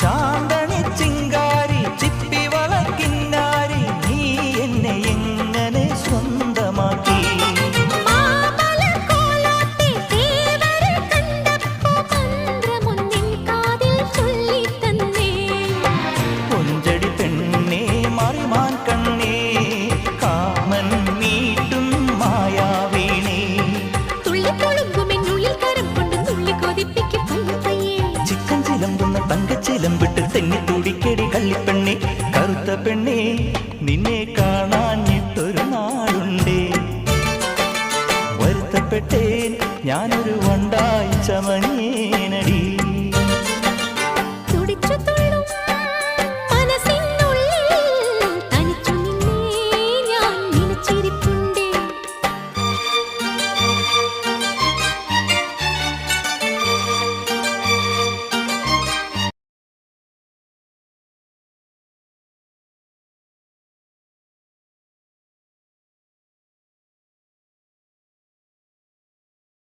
ചാന്തണി ചിങ്കാരി ചിപ്പി വളക്കിന്നാരി നീ എന്നെ എങ്ങനെ സ്വന്തമാക്കി കൊഞ്ചടി പെണ്ണേ മറിമാൻ കണ്ണേ കാമൻ മീട്ടും മായാവീണേ ചിക്കൻ ചിലമ്പുന്ന തങ്കച്ചിലമ്പിട്ട് തെന്നി തുടിക്കടി കള്ളിപ്പെണ്ണേ കറുത്ത പെണ്ണേ നിന്നെ കാണാഞ്ഞിട്ടൊരു നാളുണ്ടേ വരുത്തപ്പെട്ടേൻ ഞാനൊരു വണ്ടായി ചമഞ്ഞ